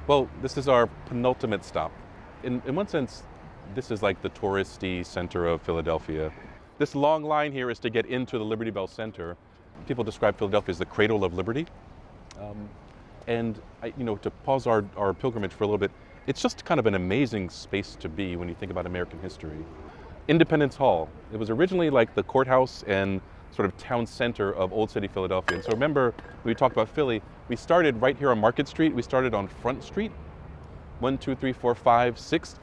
Well, this is our penultimate stop. In one sense, this is like the touristy center of Philadelphia. This long line here is to get into the Liberty Bell Center. People describe Philadelphia as the cradle of liberty. To pause our pilgrimage for a little bit, it's just kind of an amazing space to be when you think about American history. Independence Hall. It was originally like the courthouse and sort of town center of Old City Philadelphia. And so remember, when we talked about Philly, we started right here on Market Street. We started on Front Street. 1, 2, 3, 4, 5, 6.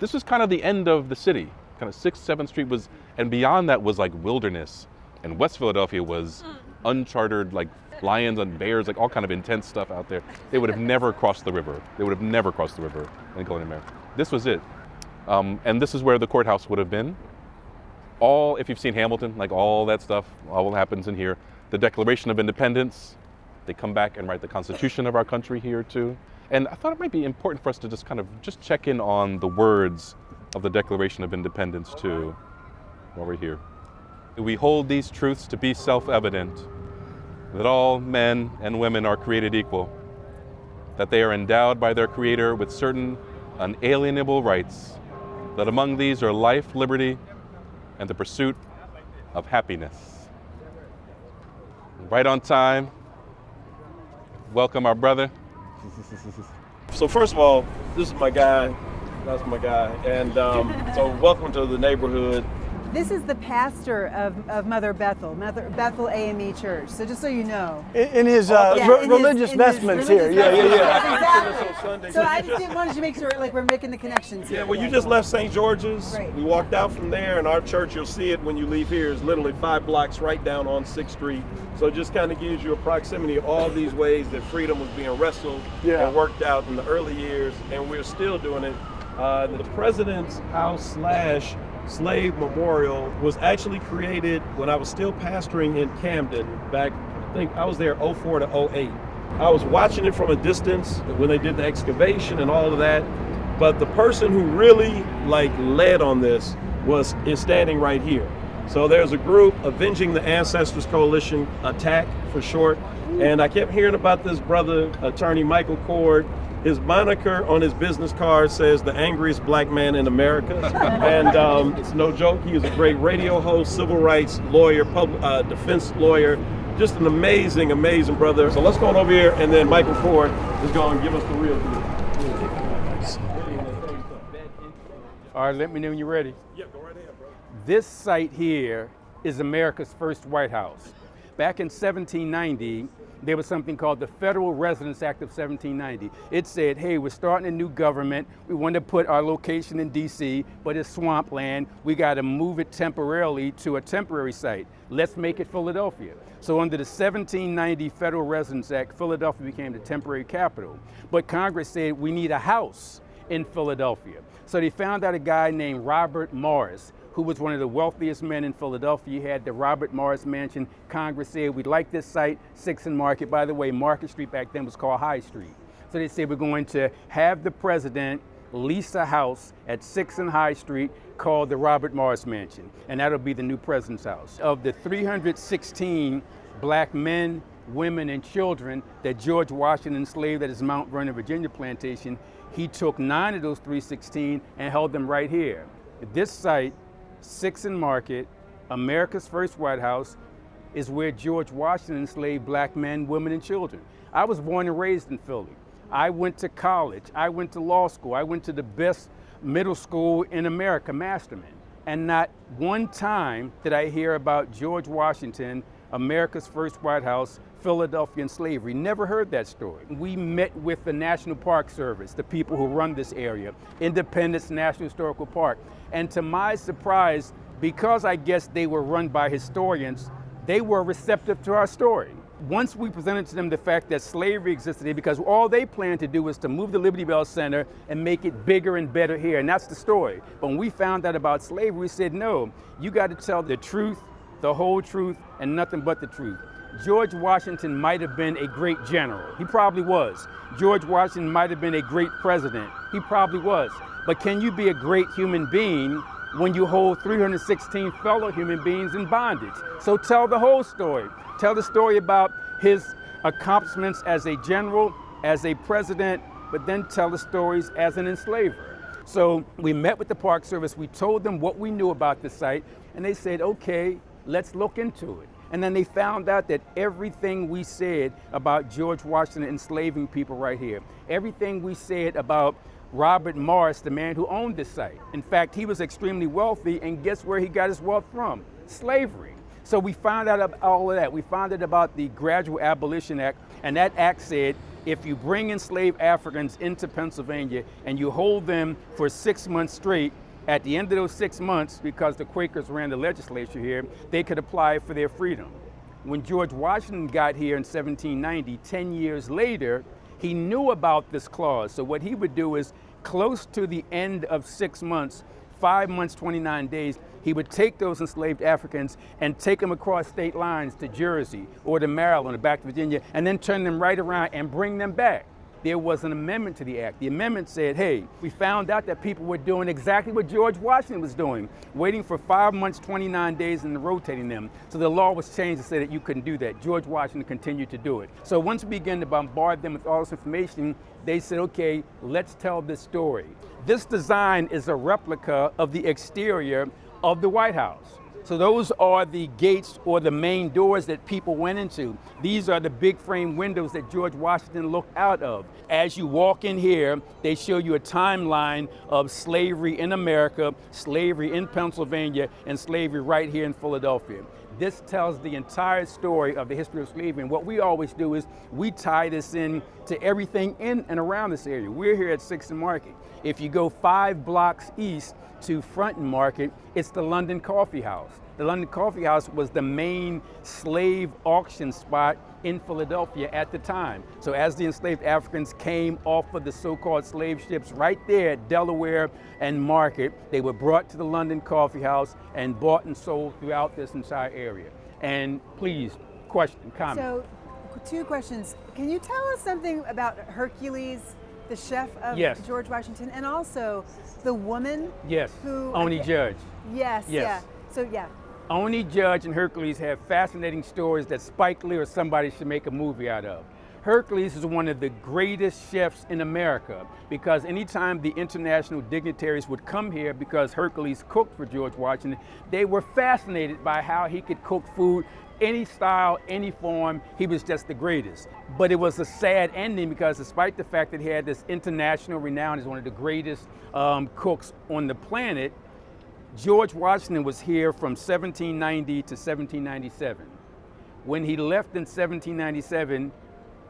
This was kind of the end of the city. Kind of 6th, 7th Street was, and beyond that was like wilderness. And West Philadelphia was uncharted, like lions and bears, like all kind of intense stuff out there. They would have never crossed the river. They would have never crossed the river in colonial America. This was it. And this is where the courthouse would have been. All, if you've seen Hamilton, like all that stuff, all happens in here. The Declaration of Independence, they come back and write the Constitution of our country here too. And I thought it might be important for us to just check in on the words of the Declaration of Independence too, while we're here. We hold these truths to be self-evident, that all men and women are created equal, that they are endowed by their Creator with certain unalienable rights, that among these are life, liberty, and the pursuit of happiness. Right on time. Welcome our brother. So first of all, this is my guy. That's my guy. And so welcome to the neighborhood. This is the pastor of Mother Bethel AME Church. So just so you know. In his religious vestments here. Exactly. So I just wanted to make sure like we're making the connections here. Yeah, well, you just left St. George's. Right. We walked out from there, and our church, you'll see it when you leave here, is literally 5 blocks right down on 6th Street. So it just kind of gives you a proximity of all these ways that freedom was being wrestled and worked out in the early years, and we're still doing it. The president's house / slave memorial was actually created when I was still pastoring in Camden back, I think I was there 04 to 08. I was watching it from a distance when they did the excavation and all of that, but the person who really led on this is standing right here. So there's a group, Avenging the Ancestors Coalition, ATTACK for short, and I kept hearing about this brother, attorney Michael Cord. His moniker on his business card says the angriest black man in America. And it's no joke, he is a great radio host, civil rights lawyer, defense lawyer, just an amazing, amazing brother. So let's go on over here, and then Michael Ford is going to give us the real deal. All right, let me know when you're ready. Yeah, go right ahead, bro. This site here is America's first White House. Back in 1790, there was something called the Federal Residence Act of 1790. It said, hey, we're starting a new government. We want to put our location in DC, but it's swampland. We got to move it temporarily to a temporary site. Let's make it Philadelphia. So under the 1790 Federal Residence Act, Philadelphia became the temporary capital. But Congress said we need a house in Philadelphia. So they found out a guy named Robert Morris, who was one of the wealthiest men in Philadelphia. He had the Robert Morris Mansion. Congress said, we'd like this site, 6th and Market. By the way, Market Street back then was called High Street. So they said, we're going to have the president lease a house at 6th and High Street called the Robert Morris Mansion. And that'll be the new president's house. Of the 316 black men, women, and children that George Washington enslaved at his Mount Vernon, Virginia plantation, he took 9 of those 316 and held them right here. This site, 6th and Market, America's first White House, is where George Washington enslaved black men, women, and children. I was born and raised in Philly. I went to college. I went to law school. I went to the best middle school in America, Masterman. And not one time did I hear about George Washington, America's first White House, Philadelphia, and slavery. Never heard that story. We met with the National Park Service, the people who run this area, Independence National Historical Park. And to my surprise, because I guess they were run by historians, they were receptive to our story. Once we presented to them the fact that slavery existed here, because all they planned to do was to move the Liberty Bell Center and make it bigger and better here, and that's the story. But when we found out about slavery, we said, no, you got to tell the truth, the whole truth, and nothing but the truth. George Washington might have been a great general. He probably was. George Washington might have been a great president. He probably was. But can you be a great human being when you hold 316 fellow human beings in bondage? So tell the whole story. Tell the story about his accomplishments as a general, as a president, but then tell the stories as an enslaver. So we met with the Park Service, we told them what we knew about the site, and they said, okay, let's look into it. And then they found out that everything we said about George Washington enslaving people right here, everything we said about Robert Morris, the man who owned this site. In fact, he was extremely wealthy, and guess where he got his wealth from? Slavery. So we found out about all of that. We found out about the Gradual Abolition Act, and that act said, if you bring enslaved Africans into Pennsylvania and you hold them for 6 months straight, at the end of those 6 months, because the Quakers ran the legislature here, they could apply for their freedom. When George Washington got here in 1790, 10 years later, he knew about this clause. So what he would do is, close to the end of 6 months, 5 months, 29 days, he would take those enslaved Africans and take them across state lines to Jersey or to Maryland or back to Virginia, and then turn them right around and bring them back. There was an amendment to the act. The amendment said, hey, we found out that people were doing exactly what George Washington was doing, waiting for 5 months, 29 days, and rotating them. So the law was changed to say that you couldn't do that. George Washington continued to do it. So once we began to bombard them with all this information, they said, okay, let's tell this story. This design is a replica of the exterior of the White House. So those are the gates or the main doors that people went into. These are the big frame windows that George Washington looked out of. As you walk in here, they show you a timeline of slavery in America, slavery in Pennsylvania, and slavery right here in Philadelphia. This tells the entire story of the history of slavery, and what we always do is we tie this in to everything in and around this area. We're here at 6th and Market. If you go 5 blocks east to Front and Market, it's the London Coffee House. The London Coffee House was the main slave auction spot in Philadelphia at the time. So as the enslaved Africans came off of the so-called slave ships right there at Delaware and Market, they were brought to the London Coffee House and bought and sold throughout this entire area. And please, question, comment. So, 2 questions. Can you tell us something about Hercules, the chef of Yes. George Washington, and also the woman Yes, who... Oni Judge. Yes, yeah. Yes. So, yeah. Oni Judge and Hercules have fascinating stories that Spike Lee or somebody should make a movie out of. Hercules is one of the greatest chefs in America, because anytime the international dignitaries would come here because Hercules cooked for George Washington, they were fascinated by how he could cook food any style, any form. He was just the greatest. But it was a sad ending, because despite the fact that he had this international renown as one of the greatest cooks on the planet, George Washington was here from 1790 to 1797. When he left in 1797,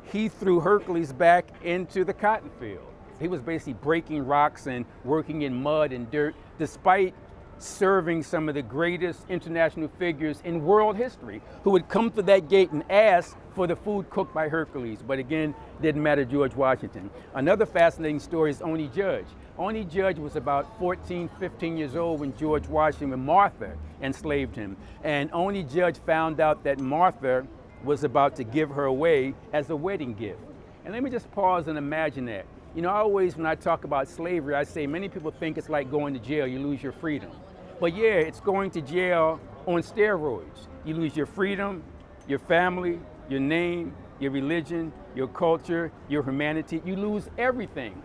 he threw Hercules back into the cotton field. He was basically breaking rocks and working in mud and dirt, despite serving some of the greatest international figures in world history, who would come to that gate and ask for the food cooked by Hercules. But again, didn't matter George Washington. Another fascinating story is Oni Judge. Oni Judge was about 14, 15 years old when George Washington and Martha enslaved him. And Oni Judge found out that Martha was about to give her away as a wedding gift. And let me just pause and imagine that. You know, I always, when I talk about slavery, I say many people think it's like going to jail, you lose your freedom. But yeah, it's going to jail on steroids. You lose your freedom, your family, your name, your religion, your culture, your humanity. You lose everything.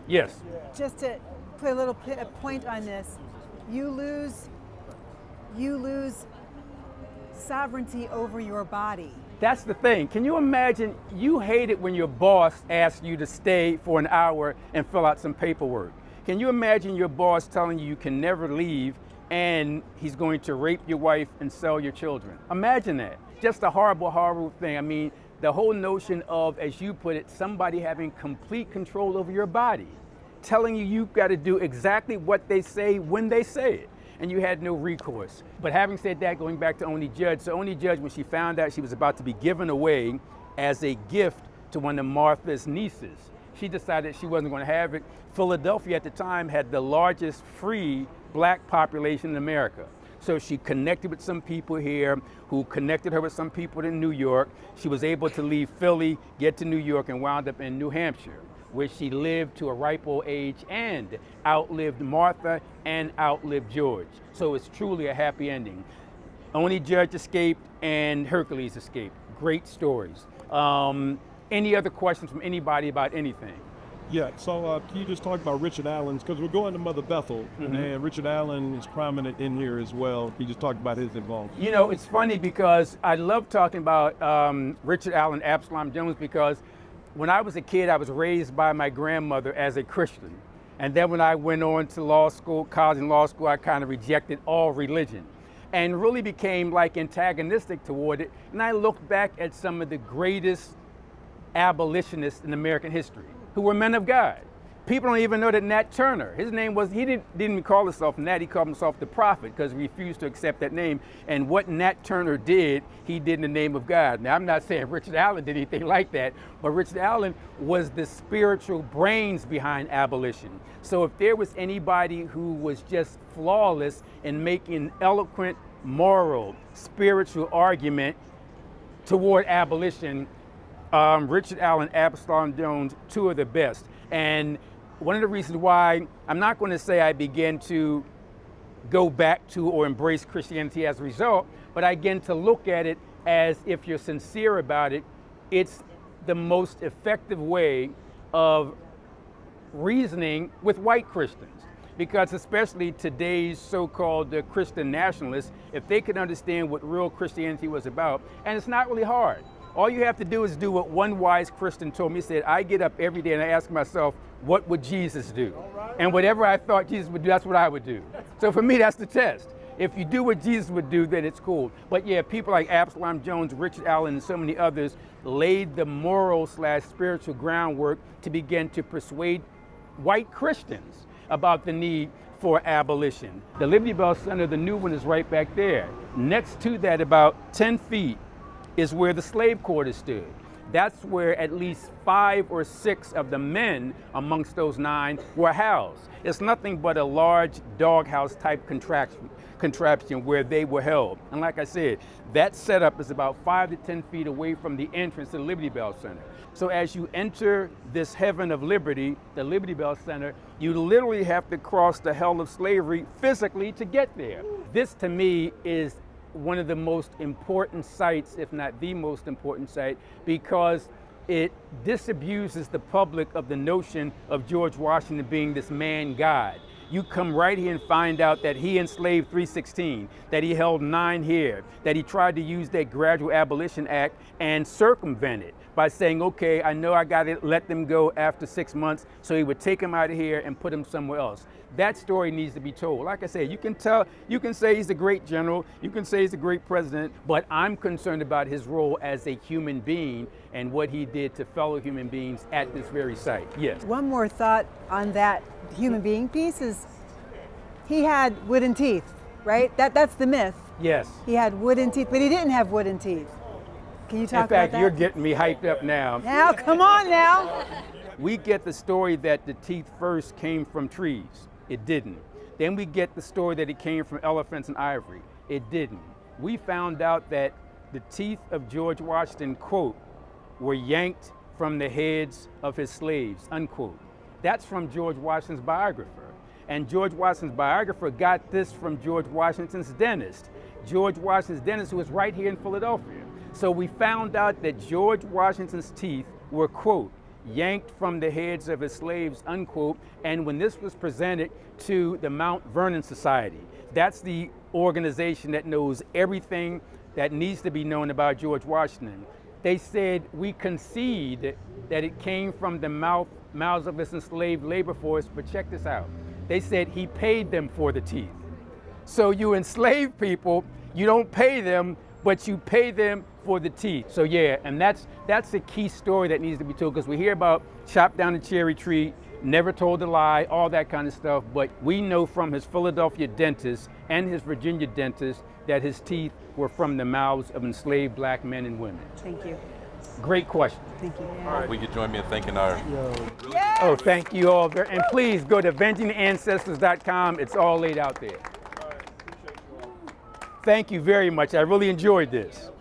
Yes? Just to put a little point on this, you lose sovereignty over your body. That's the thing. Can you imagine, you hate it when your boss asks you to stay for an hour and fill out some paperwork. Can you imagine your boss telling you can never leave and he's going to rape your wife and sell your children? Imagine that. Just a horrible, horrible thing. I mean, the whole notion of, as you put it, somebody having complete control over your body, telling you you've got to do exactly what they say when they say it, and you had no recourse. But having said that, going back to Oni Judge, so Oni Judge, when she found out she was about to be given away as a gift to one of Martha's nieces, she decided she wasn't going to have it. Philadelphia at the time had the largest free black population in America. So she connected with some people here who connected her with some people in New York. She was able to leave Philly, get to New York, and wound up in New Hampshire, where she lived to a ripe old age and outlived Martha and outlived George. So it's truly a happy ending. Oni Judge escaped and Hercules escaped. Great stories. Any other questions from anybody about anything? Yeah, so can you just talk about Richard Allen's, because we're going to Mother Bethel, and Richard Allen is prominent in here as well. Can you just talk about his involvement? You know, it's funny because I love talking about Richard Allen, Absalom Jones, because when I was a kid, I was raised by my grandmother as a Christian. And then when I went on to law school, college and law school, I kind of rejected all religion and really became like antagonistic toward it. And I looked back at some of the greatest abolitionists in American history who were men of God. People don't even know that Nat Turner, his name was, he didn't even call himself Nat, he called himself the Prophet because he refused to accept that name. And what Nat Turner did, he did in the name of God. Now, I'm not saying Richard Allen did anything like that, but Richard Allen was the spiritual brains behind abolition. So if there was anybody who was just flawless in making an eloquent, moral, spiritual argument toward abolition, Richard Allen, Absalom Jones, two of the best. And one of the reasons why I'm not going to say I began to go back to or embrace Christianity as a result, but I began to look at it as, if you're sincere about it, it's the most effective way of reasoning with white Christians. Because especially today's so-called Christian nationalists, if they could understand what real Christianity was about, and it's not really hard. All you have to do is do what one wise Christian told me. He said, I get up every day and I ask myself, what would Jesus do? And whatever I thought Jesus would do, that's what I would do. So for me, that's the test. If you do what Jesus would do, then it's cool. But yeah, people like Absalom Jones, Richard Allen, and so many others laid the moral/spiritual groundwork to begin to persuade white Christians about the need for abolition. The Liberty Bell Center, the new one, is right back there. Next to that, about 10 feet, is where the slave quarters stood. That's where at least 5 or 6 of the men amongst those 9 were housed. It's nothing but a large doghouse type contraption where they were held. And like I said, that setup is about 5 to 10 feet away from the entrance to the Liberty Bell Center. So as you enter this heaven of liberty, the Liberty Bell Center, you literally have to cross the hell of slavery physically to get there. This to me is one of the most important sites, if not the most important site, because it disabuses the public of the notion of George Washington being this man God. You come right here and find out that he enslaved 316, that he held 9 here, that he tried to use that Gradual Abolition Act and circumvent it by saying, okay, I know I got to let them go after 6 months, so he would take them out of here and put them somewhere else. That story needs to be told. Like I said, you can say he's a great general, you can say he's a great president, but I'm concerned about his role as a human being and what he did to fellow human beings at this very site. Yes. One more thought on that human being piece is he had wooden teeth, right? That's the myth. Yes. He had wooden teeth, but he didn't have wooden teeth. Can you talk about that? In fact, you're getting me hyped up now. Now, come on now. We get the story that the teeth first came from trees. It didn't. Then we get the story that it came from elephants and ivory. It didn't. We found out that the teeth of George Washington, quote, were yanked from the heads of his slaves, unquote. That's from George Washington's biographer. And George Washington's biographer got this from George Washington's dentist. George Washington's dentist, who was right here in Philadelphia. So we found out that George Washington's teeth were, quote, yanked from the heads of his slaves, unquote. And when this was presented to the Mount Vernon Society, that's the organization that knows everything that needs to be known about George Washington. They said, we concede that it came from the mouths of his enslaved labor force, but check this out. They said he paid them for the teeth. So you enslave people, you don't pay them, but you pay them for the teeth. So yeah, and that's a key story that needs to be told, because we hear about chop down the cherry tree, never told a lie, all that kind of stuff, but we know from his Philadelphia dentist and his Virginia dentist that his teeth were from the mouths of enslaved black men and women. Thank you. Great question. Thank you. All right. Will you join me in thanking our... Yes! Oh, thank you all. And please go to avengingancestors.com. It's all laid out there. Thank you very much. I really enjoyed this.